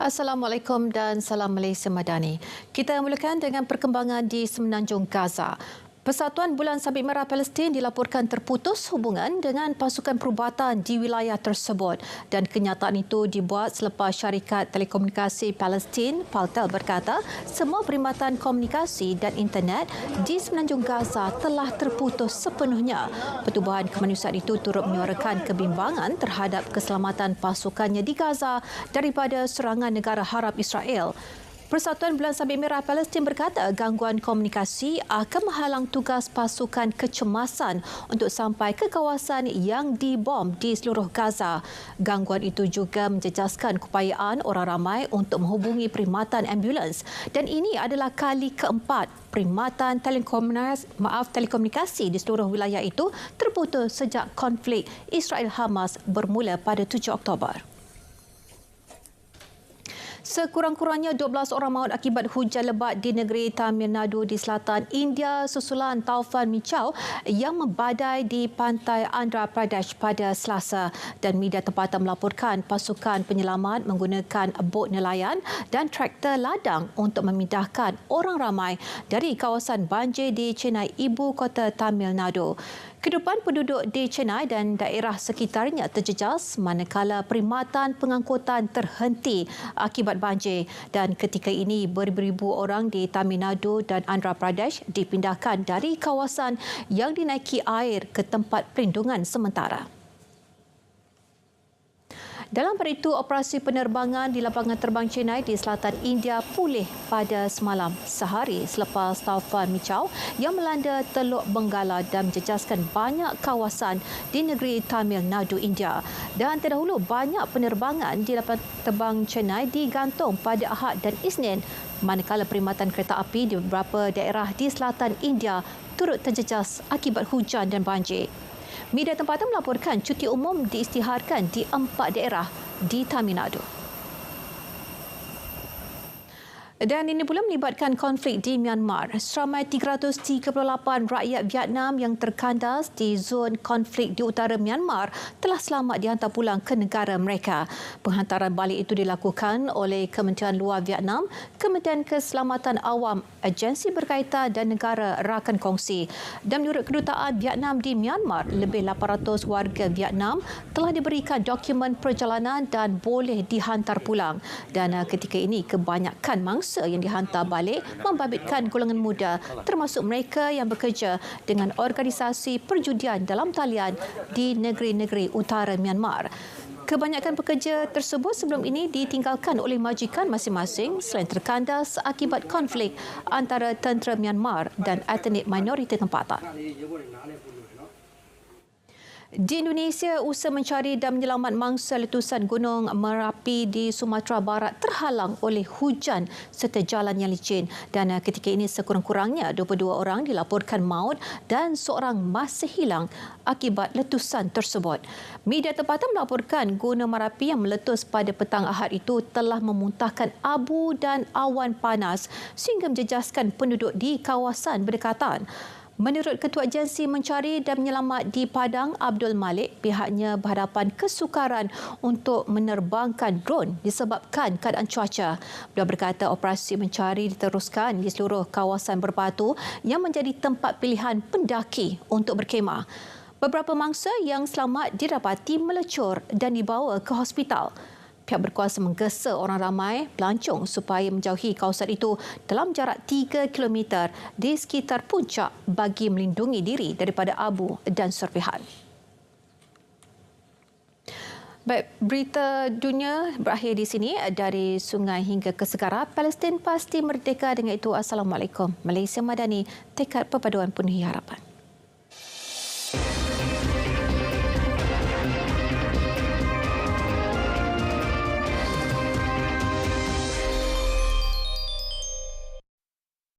Assalamualaikum dan salam Malaysia Madani. Kita mulakan dengan perkembangan di Semenanjung Gaza. Persatuan Bulan Sabit Merah Palestin dilaporkan terputus hubungan dengan pasukan perubatan di wilayah tersebut dan kenyataan itu dibuat selepas syarikat telekomunikasi Palestin Paltel berkata semua perkhidmatan komunikasi dan internet di Semenanjung Gaza telah terputus sepenuhnya. Pertubuhan kemanusiaan itu turut menyuarakan kebimbangan terhadap keselamatan pasukannya di Gaza daripada serangan negara Arab Israel. Persatuan Bulan Sabit Merah Palestin berkata gangguan komunikasi akan menghalang tugas pasukan kecemasan untuk sampai ke kawasan yang dibom di seluruh Gaza. Gangguan itu juga menjejaskan keupayaan orang ramai untuk menghubungi perkhidmatan ambulans dan ini adalah kali keempat perkhidmatan telekomunikasi di seluruh wilayah itu terputus sejak konflik Israel-Hamas bermula pada 7 Oktober. Sekurang-kurangnya 12 orang maut akibat hujan lebat di negeri Tamil Nadu di selatan India susulan taufan Michaung yang membadai di pantai Andhra Pradesh pada Selasa dan media tempatan melaporkan pasukan penyelamat menggunakan bot nelayan dan traktor ladang untuk memindahkan orang ramai dari kawasan banjir di Chennai, ibu kota Tamil Nadu. Kehidupan penduduk di Chennai dan daerah sekitarnya terjejas manakala perkhidmatan pengangkutan terhenti akibat banjir dan ketika ini beribu-ribu orang di Tamil Nadu dan Andhra Pradesh dipindahkan dari kawasan yang dinaiki air ke tempat perlindungan sementara. Dalam pada itu, operasi penerbangan di lapangan terbang Chennai di selatan India pulih pada semalam sehari selepas taufan Michaung yang melanda Teluk Benggala dan menjejaskan banyak kawasan di negeri Tamil Nadu, India. Dan terdahulu banyak penerbangan di lapangan terbang Chennai digantung pada Ahad dan Isnin, manakala perkhidmatan kereta api di beberapa daerah di selatan India turut terjejas akibat hujan dan banjir. Media tempatan melaporkan cuti umum diisytiharkan di 4 daerah di Tamil Nadu. Dan ini pula melibatkan konflik di Myanmar. Seramai 338 rakyat Vietnam yang terkandas di zon konflik di utara Myanmar telah selamat dihantar pulang ke negara mereka. Penghantaran balik itu dilakukan oleh Kementerian Luar Vietnam, Kementerian Keselamatan Awam, agensi berkaitan dan negara rakan kongsi. Dan menurut Kedutaan Vietnam di Myanmar, lebih 800 warga Vietnam telah diberikan dokumen perjalanan dan boleh dihantar pulang. Dan ketika ini kebanyakan mangsa yang dihantar balik membabitkan golongan muda termasuk mereka yang bekerja dengan organisasi perjudian dalam talian di negeri-negeri utara Myanmar. Kebanyakan pekerja tersebut sebelum ini ditinggalkan oleh majikan masing-masing selain terkandas akibat konflik antara tentera Myanmar dan etnik minoriti tempatan. Di Indonesia, usaha mencari dan menyelamat mangsa letusan Gunung Merapi di Sumatera Barat terhalang oleh hujan serta jalan yang licin dan ketika ini sekurang-kurangnya 22 orang dilaporkan maut dan seorang masih hilang akibat letusan tersebut. Media tempatan melaporkan Gunung Merapi yang meletus pada petang Ahad itu telah memuntahkan abu dan awan panas sehingga menjejaskan penduduk di kawasan berdekatan. Menurut Ketua Agensi Mencari dan Menyelamat di Padang, Abdul Malik, pihaknya berhadapan kesukaran untuk menerbangkan drone disebabkan keadaan cuaca. Beliau berkata operasi mencari diteruskan di seluruh kawasan berbatu yang menjadi tempat pilihan pendaki untuk berkhemah. Beberapa mangsa yang selamat didapati melecur dan dibawa ke hospital. Pihak berkuasa menggesa orang ramai pelancong supaya menjauhi kawasan itu dalam jarak 3 km di sekitar puncak bagi melindungi diri daripada abu dan serpihan. Baik, berita dunia berakhir di sini. Dari sungai hingga ke segara, Palestin pasti merdeka. Dengan itu, Assalamualaikum. Malaysia Madani, tekad perpaduan penuhi harapan.